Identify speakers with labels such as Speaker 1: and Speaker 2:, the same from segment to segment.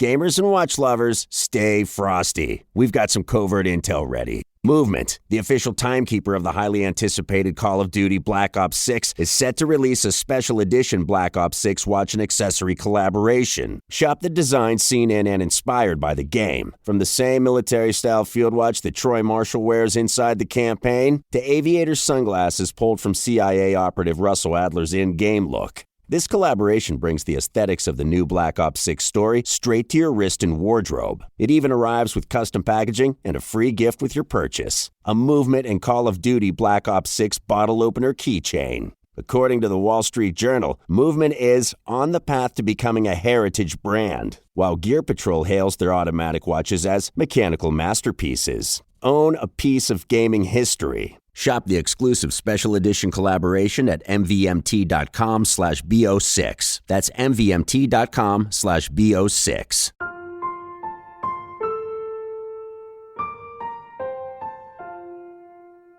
Speaker 1: Gamers and watch lovers, stay frosty. We've got some covert intel ready. Movement, the official timekeeper of the highly anticipated Call of Duty Black Ops 6, is set to release a special edition Black Ops 6 watch and accessory collaboration. Shop the design seen in and inspired by the game. From the same military-style field watch that Troy Marshall wears inside the campaign, to aviator sunglasses pulled from CIA operative Russell Adler's in-game look. This collaboration brings the aesthetics of the new Black Ops 6 story straight to your wrist and wardrobe. It even arrives with custom packaging and a free gift with your purchase. A Movement and Call of Duty Black Ops 6 bottle opener keychain. According to the Wall Street Journal, Movement is on the path to becoming a heritage brand, while Gear Patrol hails their automatic watches as mechanical masterpieces. Own a piece of gaming history. Shop the exclusive special edition collaboration at mvmt.com/bo6. That's mvmt.com/bo6.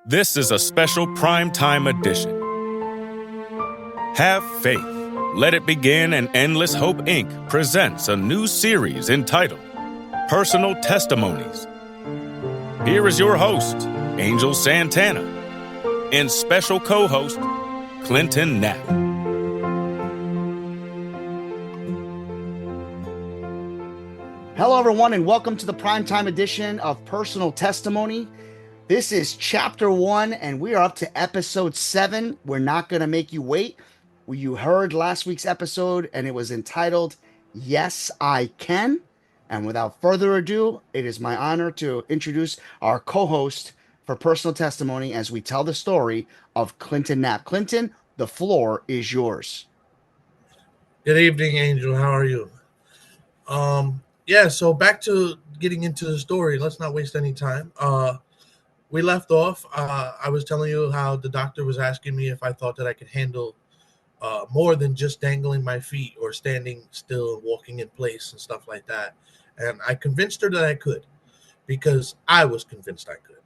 Speaker 2: This is a special primetime edition. Have faith. Let It Begin and Endless Hope Inc. presents a new series entitled Personal Testimonies. Here is your host, Angel Santana, and special co-host, Clinton Knapp.
Speaker 3: Hello, everyone, and welcome to the primetime edition of Personal Testimony. This is Chapter 1, and we are up to Episode 7. We're not going to make you wait. You heard last week's episode, and it was entitled, Yes, I Can. And without further ado, it is my honor to introduce our co-host for Personal Testimony as we tell the story of Clinton Knapp. Clinton, the floor is yours.
Speaker 4: Good evening, Angel. How are you? So back to getting into the story. Let's not waste any time. We left off. I was telling you how the doctor was asking me if I thought that I could handle more than just dangling my feet or standing still and walking in place and stuff like that. And I convinced her that I could because I was convinced I could.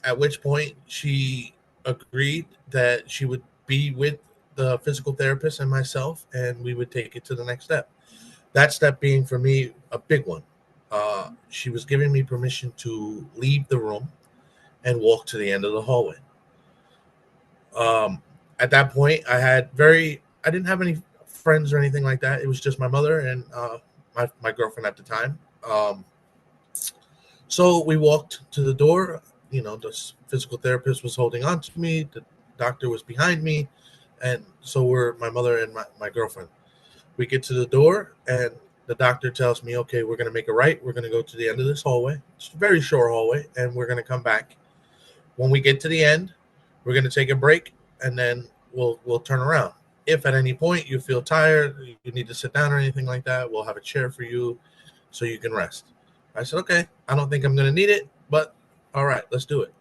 Speaker 4: At which point she agreed that she would be with the physical therapist and myself, and we would take it to the next step. That step being for me a big one. She was giving me permission to leave the room and walk to the end of the hallway. At that point, I didn't have any friends or anything like that. It was just my mother and my girlfriend at the time. So we walked to the door. You know, the physical therapist was holding on to me. The doctor was behind me. And so were my mother and my girlfriend. We get to the door, and the doctor tells me, okay, we're going to make a right. We're going to go to the end of this hallway. It's a very short hallway, and we're going to come back. When we get to the end, we're going to take a break, and then we'll turn around. If at any point you feel tired, you need to sit down or anything like that, we'll have a chair for you so you can rest. I said, okay, I don't think I'm going to need it, but all right, let's do it.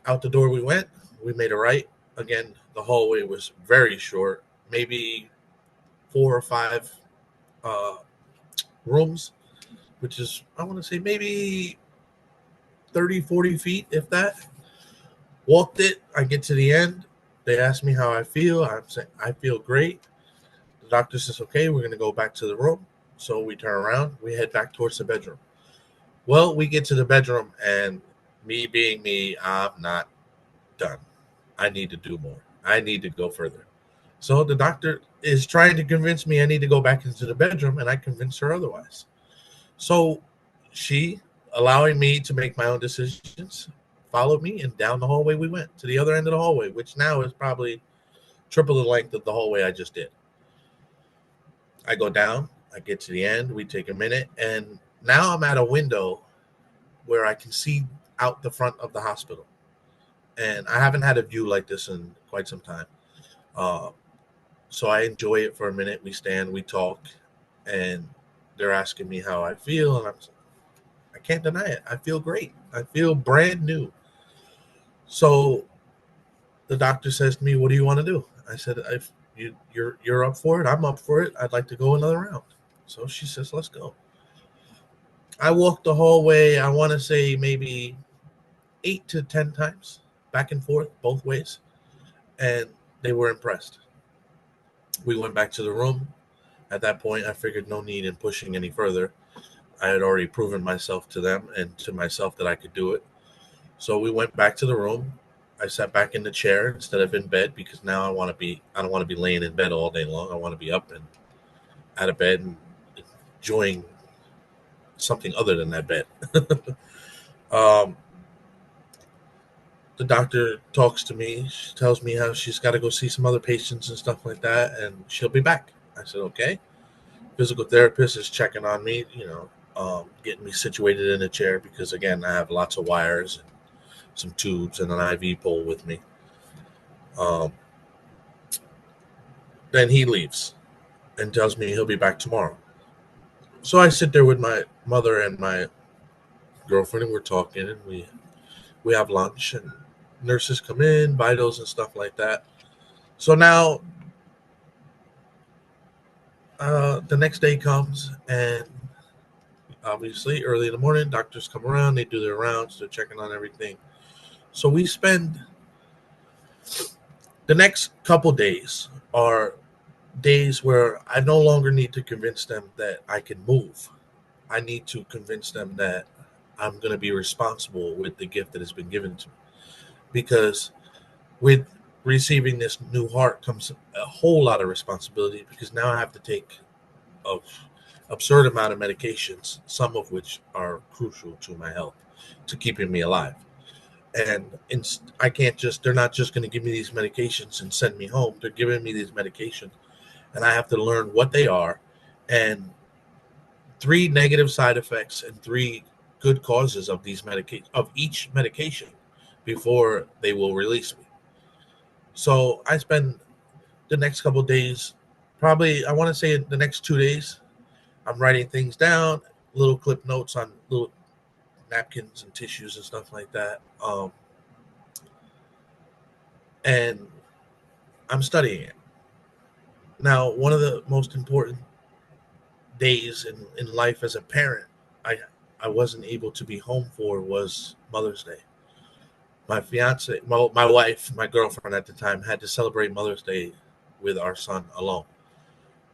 Speaker 4: Out the door we went. We made a right. Again, the hallway was very short, maybe 4 or 5 rooms, which is, I want to say, maybe 30, 40 feet, if that. Walked it. I get to the end. They ask me how I feel. I'm saying, I feel great. The doctor says, okay, we're going to go back to the room. So we turn around. We head back towards the bedroom. Well, we get to the bedroom, and me being me, I'm not done. I need to do more. I need to go further. So the doctor is trying to convince me I need to go back into the bedroom, and I convince her otherwise. So she, allowing me to make my own decisions, followed me, and down the hallway we went to the other end of the hallway, which now is probably triple the length of the hallway I just did. I go down. I get to the end. We take a minute, and now I'm at a window where I can see out the front of the hospital. And I haven't had a view like this in quite some time. So I enjoy it for a minute. We stand, we talk, and they're asking me how I feel. And I can't deny it. I feel great. I feel brand new. So the doctor says to me, what do you want to do? I said, if you're up for it, I'm up for it. I'd like to go another round. So she says, let's go. I walked the hallway, I want to say maybe 8 to 10 times, back and forth, both ways. And they were impressed. We went back to the room. At that point, I figured no need in pushing any further. I had already proven myself to them and to myself that I could do it. So we went back to the room. I sat back in the chair instead of in bed because now I don't want to be laying in bed all day long. I want to be up and out of bed and enjoying something other than that bed. um, the doctor talks to me. She tells me how she's got to go see some other patients and stuff like that, and she'll be back. I said, okay. Physical therapist is checking on me, getting me situated in a chair because, again, I have lots of wires and some tubes and an IV pole with me. Um, then he leaves and tells me he'll be back tomorrow. So I sit there with my mother and my girlfriend, and we're talking, and we have lunch, and nurses come in, vitals and stuff like that. So now the next day comes, and obviously early in the morning, doctors come around, they do their rounds, they're checking on everything. So we spend the next couple days are days where I no longer need to convince them that I can move. I need to convince them that I'm going to be responsible with the gift that has been given to me. Because with receiving this new heart comes a whole lot of responsibility because now I have to take a absurd amount of medications, some of which are crucial to my health, to keeping me alive. And I can't just, they're not just going to give me these medications and send me home. They're giving me these medications, and I have to learn what they are and three negative side effects and three good causes of these medication of each medication before they will release me. So I spend the next couple of days, probably I want to say the next 2 days, I'm writing things down, little clip notes on little napkins and tissues and stuff like that. And I'm studying it. Now, one of the most important days in life as a parent, I I wasn't able to be home for was Mother's Day. My fiance, my wife, my girlfriend at the time had to celebrate Mother's Day with our son alone.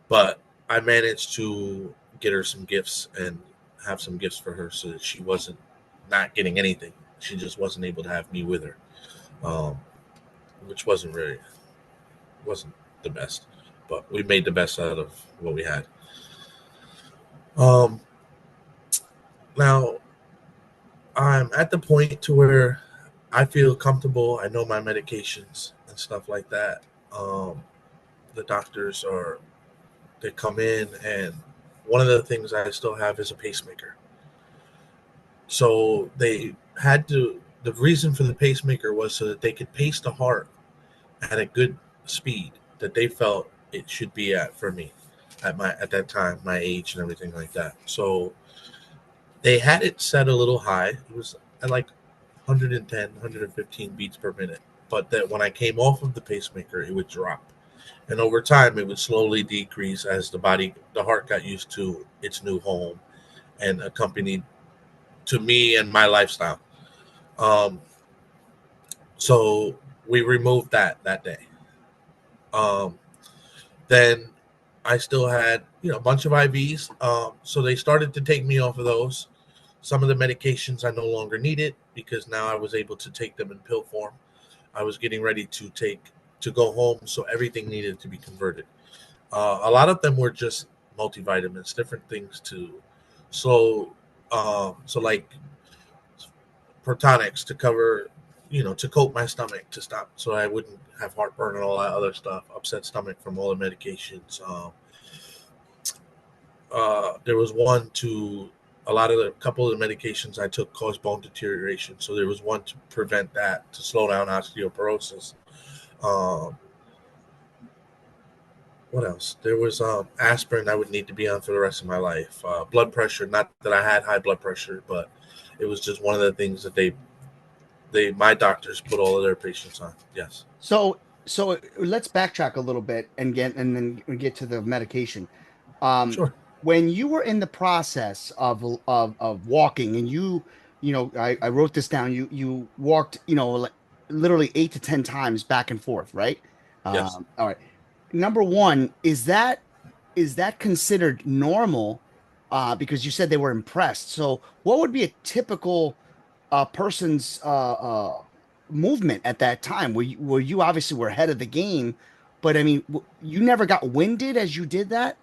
Speaker 4: But I managed to get her some gifts and have some gifts for her so that she wasn't not getting anything. She just wasn't able to have me with her, um, which wasn't the best. But we made the best out of what we had. Um, Now I'm at the point to where I feel comfortable. I know my medications and stuff like that. Um, the doctors are they come in, and one of the things I still have is a pacemaker. So they had to. The reason for the pacemaker was so that they could pace the heart at a good speed that they felt it should be at for me at that time, my age and everything like that. So they had it set a little high. It was at like 110, 115 beats per minute. But that when I came off of the pacemaker, it would drop. And over time, it would slowly decrease as the heart got used to its new home and accompanied to me and my lifestyle. Um, so we removed that day. Um, then I still had a bunch of IVs. So they started to take me off of those. Some of the medications I no longer needed because now I was able to take them in pill form. I was getting ready to go home, so everything needed to be converted. A lot of them were just multivitamins, different things to so like protonics to cover, to coat my stomach to stop so I wouldn't have heartburn and all that other stuff, upset stomach from all the medications. There was one to a lot of the couple of the medications I took caused bone deterioration, so there was one to prevent that to slow down osteoporosis. Um, what else? There was aspirin I would need to be on for the rest of my life. Blood pressure, not that I had high blood pressure, but it was just one of the things that they my doctors put all of their patients on. Yes.
Speaker 3: So let's backtrack a little bit and then we get to the medication. Um,
Speaker 4: Sure.
Speaker 3: when you were in the process of walking, and I wrote this down. You walked, like literally 8 to 10 times back and forth, right?
Speaker 4: Yes.
Speaker 3: All right. Number one, is that is that considered normal? Because you said they were impressed. So what would be a typical person's movement at that time? Were you obviously were ahead of the game, but I mean, you never got winded as you did that?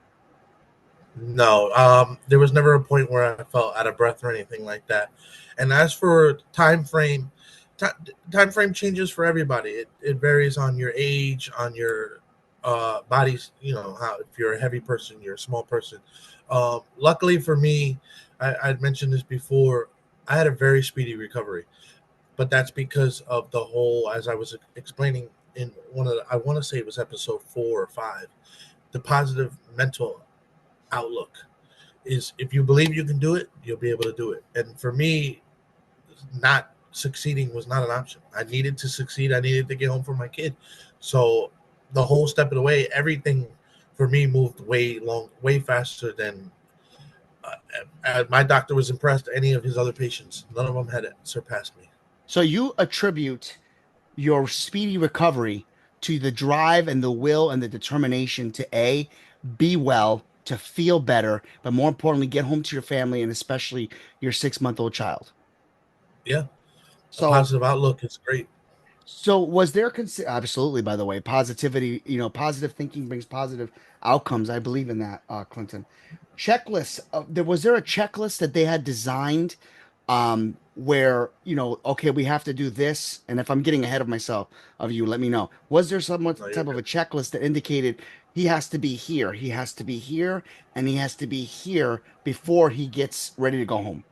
Speaker 4: No, there was never a point where I felt out of breath or anything like that. And as for ti time frame changes for everybody. It varies on your age, on your body's, how if you're a heavy person, you're a small person. Luckily for me, I'd mentioned this before, I had a very speedy recovery, but that's because of the whole, as I was explaining in one of the, I want to say it was episode 4 or 5, the positive mental outlook is if you believe you can do it, you'll be able to do it. And for me, not succeeding was not an option. I needed to succeed. I needed to get home for my kid. So the whole step of the way, everything for me moved way faster than my doctor was impressed. Any of his other patients, none of them had surpassed me.
Speaker 3: So you attribute your speedy recovery to the drive and the will and the determination to be well, to feel better, but more importantly, get home to your family and especially your 6-month-old child.
Speaker 4: Yeah, a
Speaker 3: So
Speaker 4: positive outlook is great.
Speaker 3: So was there absolutely, by the way, positivity, positive thinking brings positive outcomes. I believe in that, Clinton. Checklist. Was there a checklist that they had designed where, okay, we have to do this, and if I'm getting ahead of myself of you, let me know. Was there some
Speaker 4: No, you're
Speaker 3: type of
Speaker 4: good.
Speaker 3: a checklist that indicated he has to be here, he has to be here, and he has to be here before he gets ready to go home?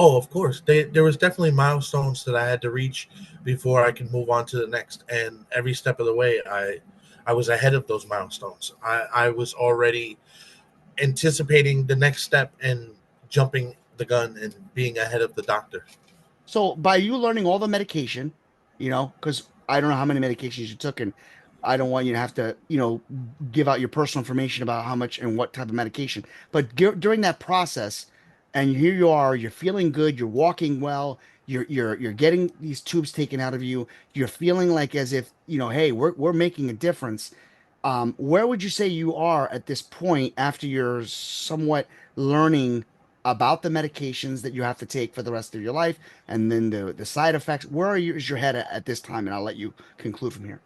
Speaker 4: Oh, of course. There was definitely milestones that I had to reach before I can move on to the next. And every step of the way, I was ahead of those milestones. I was already anticipating the next step and jumping the gun and being ahead of the doctor.
Speaker 3: So by you learning all the medication, because I don't know how many medications you took, and I don't want you to have to, give out your personal information about how much and what type of medication. But during that process, and here you are, you're feeling good, you're walking well, you're getting these tubes taken out of you, you're feeling like as if, hey, we're making a difference. Where would you say you are at this point after you're somewhat learning about the medications that you have to take for the rest of your life, and then the side effects? Where is your head at this time? And I'll let you conclude from here.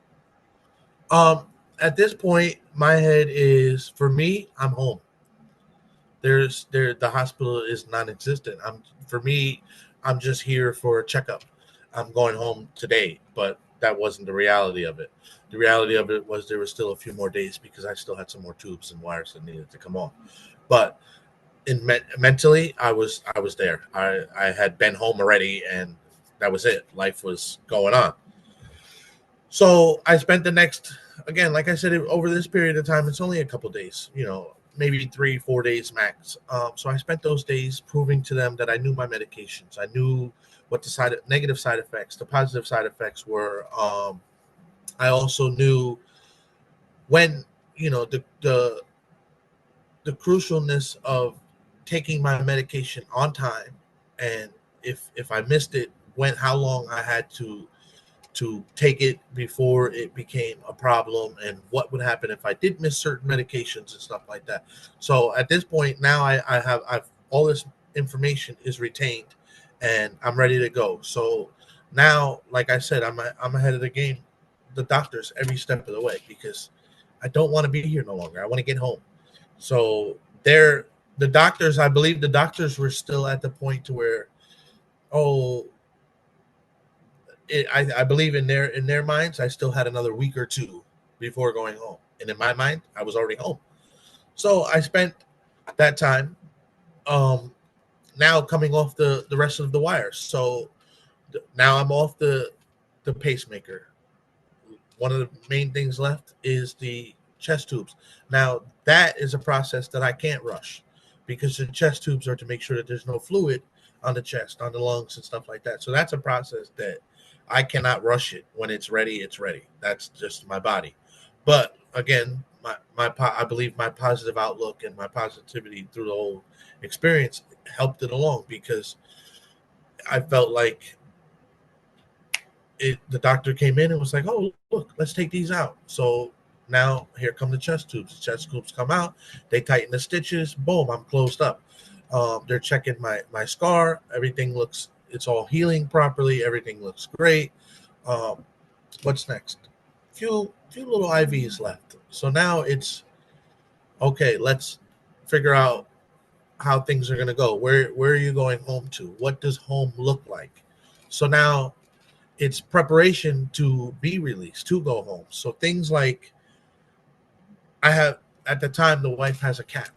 Speaker 4: Um, at this point, my head is for me. I'm home. The hospital is non-existent. For me, I'm just here for a checkup. I'm going home today, but that wasn't the reality of it. The reality of it was there was still a few more days because I still had some more tubes and wires that needed to come off. But mentally, I was there. I had been home already, and that was it. Life was going on. So I spent the next, again, like I said, over this period of time, it's only a couple days, maybe 3, 4 days max. So I spent those days proving to them that I knew my medications. I knew what the negative side effects, the positive side effects were. I also knew when, the crucialness of taking my medication on time, and if I missed it, how long I had to take it before it became a problem, and what would happen if I did miss certain medications and stuff like that. So at this point now, I've all this information is retained, and I'm ready to go. So now, like I said, I'm ahead of the game, the doctors every step of the way, because I don't want to be here no longer. I want to get home. So the doctors, I believe the doctors were still at the point to where, oh, I believe in their minds, I still had another week or two before going home, and in my mind, I was already home. So I spent that time, um, now coming off the rest of the wires. So now I'm off the pacemaker. One of the main things left is the chest tubes. Now that is a process that I can't rush, because the chest tubes are to make sure that there's no fluid on the chest, on the lungs, and stuff like that. So that's a process that I cannot rush it. When it's ready, it's ready. That's just my body. But again, I believe my positive outlook and my positivity through the whole experience helped it along, because I felt like the doctor came in and was like, "Oh, look, let's take these out." So Now here come the chest tubes. The chest tubes come out. They tighten the stitches. Boom, I'm closed up. They're checking my scar. Everything looks, it's all healing properly. Everything looks great. Um, what's next? Few little IVs left. So now it's okay. Let's figure out how things are going to go. Where are you going home to? What does home look like? So now it's preparation to be released, to go home. So things like, I have, at the time, the wife has a cat.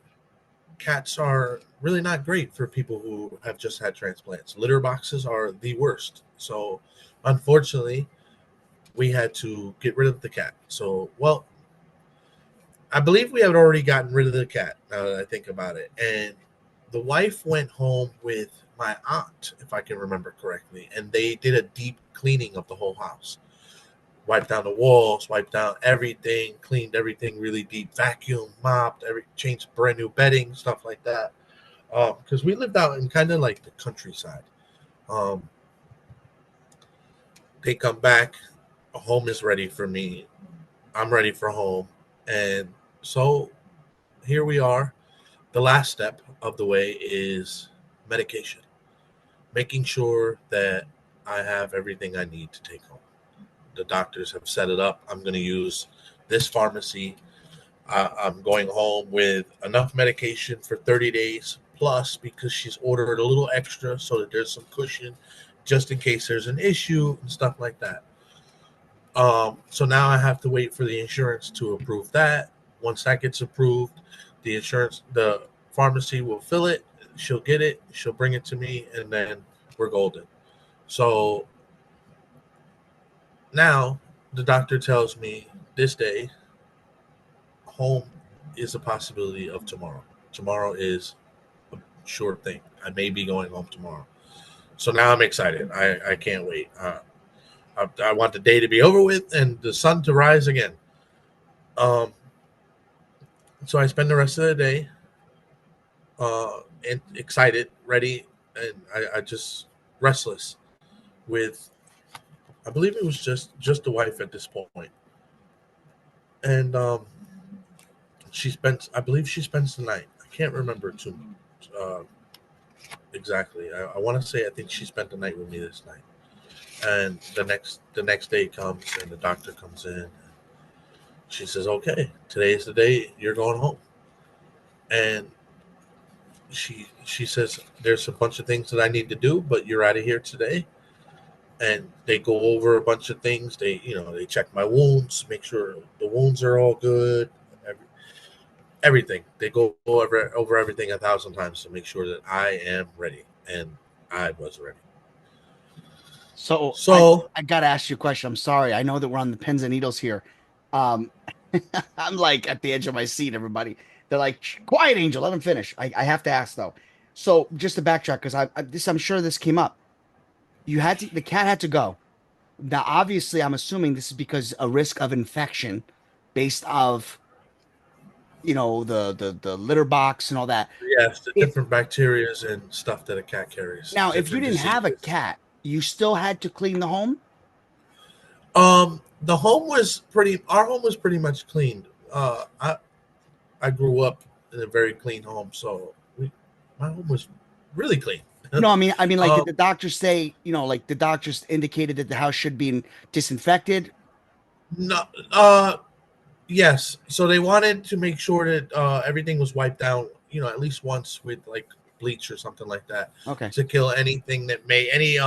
Speaker 4: Cats are really not great for people who have just had transplants. Litter boxes are the worst. So unfortunately, we had to get rid of the cat. So, well, I believe we had already gotten rid of the cat, now that I think about it. And the wife went home with my aunt, if I can remember correctly, and they did a deep cleaning of the whole house. Wiped down the walls, wiped down everything, cleaned everything really deep, vacuum, mopped, changed brand new bedding, stuff like that. Because we lived out in kind of like the countryside. Um, they come back, home is ready for me. I'm ready for home, and so here we are. The last step of the way is medication, making sure that I have everything I need to take home. The doctors have set it up. I'm going to use this pharmacy. I'm going home with enough medication for 30 days plus, because she's ordered a little extra so that there's some cushion just in case there's an issue and stuff like that. So now I have to wait for the insurance to approve that. Once that gets approved, the pharmacy will fill it. She'll get it. She'll bring it to me, and then we're golden. So now the doctor tells me this day, home is a possibility of tomorrow. Tomorrow is a sure thing. I may be going home tomorrow. So now I'm excited. I can't wait. I want the day to be over with and the sun to rise again. Um, so I spend the rest of the day and excited, ready, and I just restless with. I believe it was just the wife at this point, and she spends. I believe she spends the night. I can't remember too uh, exactly. I want to say I think she spent the night with me this night, and the next day comes and the doctor comes in. She says, "Okay, today's the day you're going home," and she says, "There's a bunch of things that I need to do, but you're out of here today." And they go over a bunch of things. They check my wounds, make sure the wounds are all good, everything. They go over everything 1,000 times to make sure that I am ready, and I was ready.
Speaker 3: So
Speaker 4: So
Speaker 3: I gotta ask you a question. I'm sorry. I know that we're on the pins and needles here. Um, I'm like at the edge of my seat, everybody. They're like, quiet, Angel, let him finish. I have to ask though. So just to backtrack, because I'm sure this came up. The cat had to go. Now, obviously, I'm assuming this is because a risk of infection based of, the litter box and all that.
Speaker 4: yes, the
Speaker 3: If
Speaker 4: different bacterias and stuff that a cat carries,
Speaker 3: Now, if you
Speaker 4: different
Speaker 3: didn't have a
Speaker 4: diseases.
Speaker 3: cat, you still had to clean the home?
Speaker 4: The home was pretty. Our home was pretty much cleaned. I grew up in a very clean home, so my home was really clean.
Speaker 3: No, I mean, like, did
Speaker 4: um,
Speaker 3: the doctors say, like the doctors indicated that the house should be disinfected?
Speaker 4: no, yes. So they wanted to make sure that everything was wiped down, at least once with like bleach or something like that,
Speaker 3: Okay.
Speaker 4: to kill anything that may any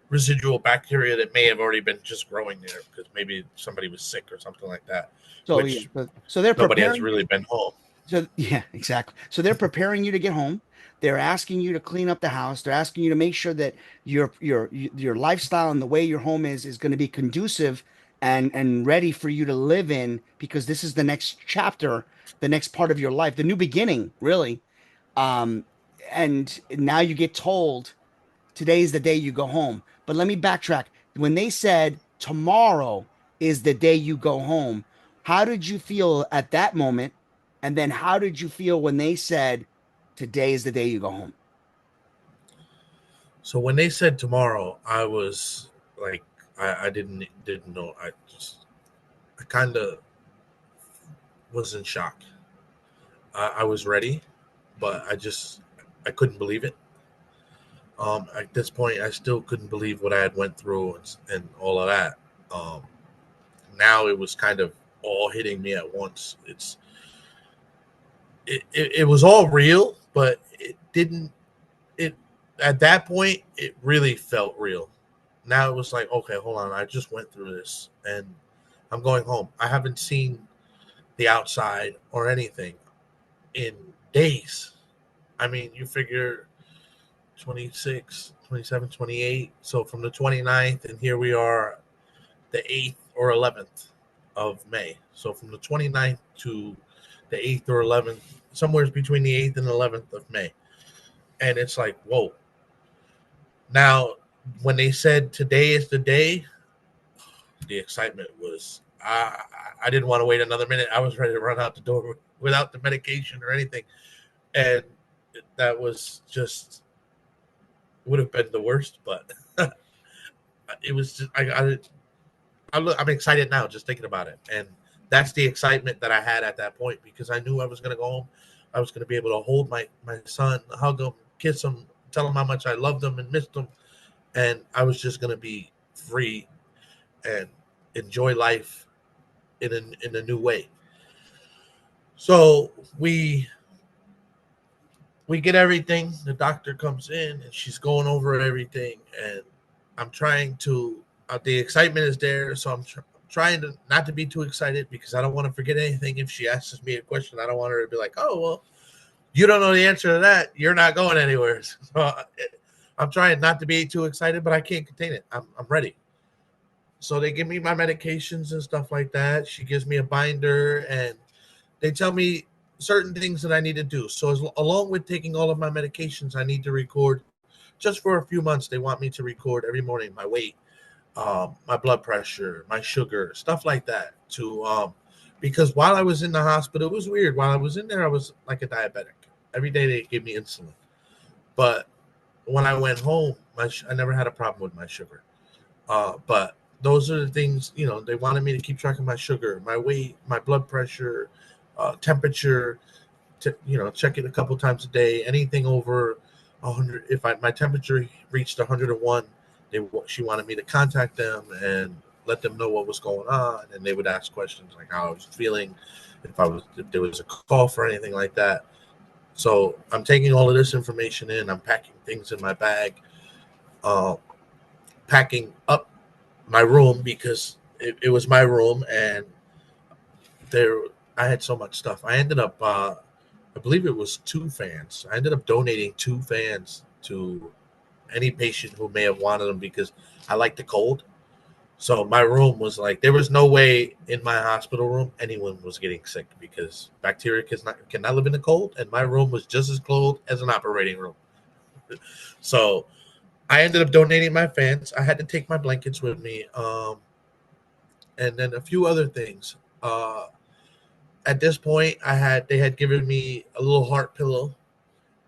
Speaker 4: residual bacteria that may have already been just growing there, because maybe somebody was sick or something like that,
Speaker 3: So yeah,
Speaker 4: which
Speaker 3: so they're
Speaker 4: nobody has
Speaker 3: preparing.
Speaker 4: really been home.
Speaker 3: So yeah, exactly. So they're preparing you to get home. They're asking you to clean up the house. They're asking you to make sure that your lifestyle and the way your home is going to be conducive and ready for you to live in, because this is the next chapter, the next part of your life, the new beginning, really. Um, and now you get told today's the day you go home. But let me backtrack. When they said tomorrow is the day you go home, how did you feel at that moment? And then how did you feel when they said today is the day you go home?
Speaker 4: So when they said tomorrow, I was like, I didn't know. I kind of was in shock. I was ready, but I couldn't believe it. At this point, I still couldn't believe what I had went through and all of that. Um, Now it was kind of all hitting me at once. It was all real, but it didn't. It At that point, it really felt real. Now it was like, okay, hold on, I just went through this, and I'm going home. I haven't seen the outside or anything in days. I mean, you figure 26, 27, 28. So from the 29th, and here we are, the 8th or 11th of May. So from the 29th to the 8th or 11th, somewhere between the 8th and 11th of May. And it's like, whoa. Now, when they said today is the day, the excitement was, I didn't want to wait another minute. I was ready to run out the door without the medication or anything. And that was just, would have been the worst, but it was just, I'm excited now just thinking about it. And that's the excitement that I had at that point because I knew I was going to go home. I was going to be able to hold my son, hug him, kiss him, tell him how much I loved him and missed him. And I was just going to be free and enjoy life in a new way. So we get everything. The doctor comes in and she's going over everything. And I'm trying to, the excitement is there. So I'm trying to not to be too excited because I don't want to forget anything. If she asks me a question, I don't want her to be like, oh, well, you don't know the answer to that. You're not going anywhere. So I'm trying not to be too excited, but I can't contain it. I'm ready. So they give me my medications and stuff like that. She gives me a binder and they tell me certain things that I need to do. So along with taking all of my medications, I need to record just for a few months. They want me to record every morning my weight, my blood pressure, my sugar, stuff like that. Because while I was in the hospital, it was weird. While I was in there, I was like a diabetic. Every day they gave me insulin. But when I went home, I never had a problem with my sugar. But those are the things, they wanted me to keep track of my sugar, my weight, my blood pressure, temperature, check it a couple times a day. Anything over 100, if my temperature reached 101, she wanted me to contact them and let them know what was going on, and they would ask questions like how I was feeling, if there was a cough or anything like that. So I'm taking all of this information in. I'm packing things in my bag, uh, packing up my room because it was my room, and there I had so much stuff. I ended up, I believe it was 2 fans. I ended up donating 2 fans to any patient who may have wanted them because I like the cold. So my room was like, there was no way in my hospital room anyone was getting sick because bacteria cannot live in the cold, and my room was just as cold as an operating room. So I ended up donating my fans. I had to take my blankets with me, and then a few other things. At this point, they had given me a little heart pillow,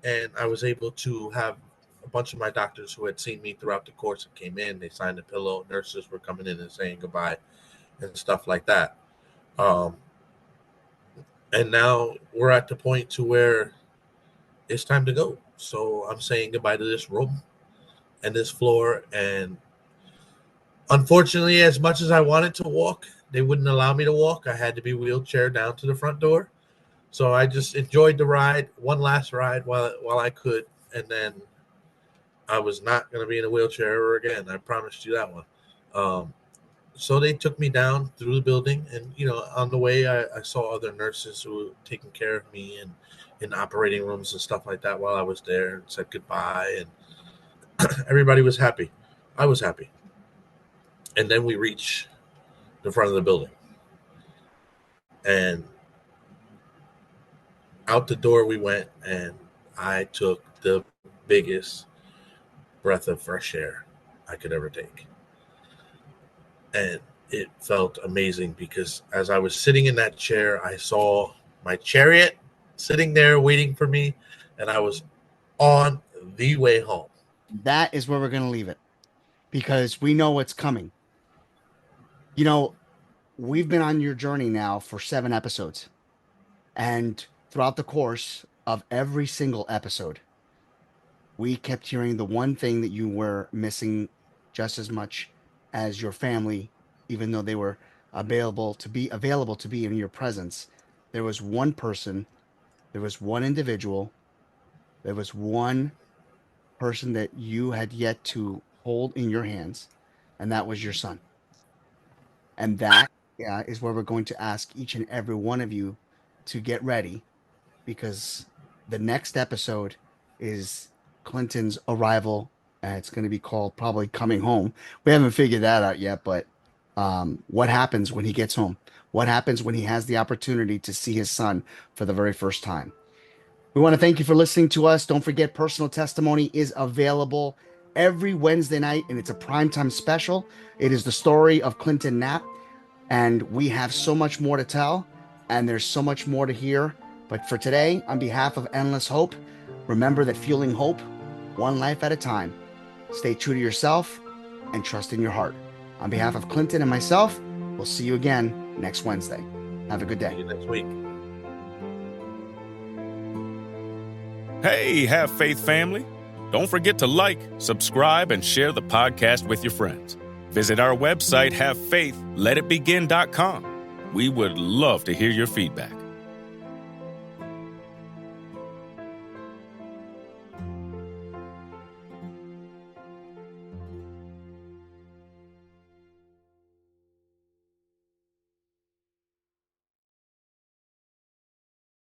Speaker 4: and I was able to have a bunch of my doctors who had seen me throughout the course and came in. They signed the pillow. Nurses were coming in and saying goodbye and stuff like that. Um, and now we're at the point to where it's time to go. So I'm saying goodbye to this room and this floor. And unfortunately, as much as I wanted to walk, they wouldn't allow me to walk. I had to be wheelchair down to the front door. So I just enjoyed the ride, one last ride while I could, and then I was not going to be in a wheelchair ever again. I promised you that one. Um, so they took me down through the building, and on the way, I saw other nurses who were taking care of me and in operating rooms and stuff like that while I was there, and said goodbye, and everybody was happy. I was happy, and then we reach the front of the building, and out the door we went, and I took the biggest breath of fresh air I could ever take. And it felt amazing because as I was sitting in that chair, I saw my chariot sitting there waiting for me, and I was on the way home.
Speaker 3: That is where we're going to leave it because we know what's coming. You know, we've been on your journey now for 7 episodes. And throughout the course of every single episode, we kept hearing the one thing that you were missing just as much as your family, even though they were available to be in your presence. There was one person, there was one individual, there was one person that you had yet to hold in your hands, and that was your son. And that, yeah, is where we're going to ask each and every one of you to get ready, because the next episode is Clinton's arrival, and it's going to be called probably Coming Home. We haven't figured that out yet, but what happens when he gets home? What happens when he has the opportunity to see his son for the very first time? We want to thank you for listening to us. Don't forget, Personal Testimony is available every Wednesday night, and it's a primetime special. It is the story of Clinton Knapp, and we have so much more to tell, and there's so much more to hear. But for today, on behalf of Endless Hope, remember that fueling hope, one life at a time. Stay true to yourself and trust in your heart. On behalf of Clinton and myself, we'll see you again next Wednesday. Have a good day.
Speaker 4: See you next week.
Speaker 2: Hey, Have Faith family. Don't forget to like, subscribe, and share the podcast with your friends. Visit our website, havefaithletitbegin.com. We would love to hear your feedback.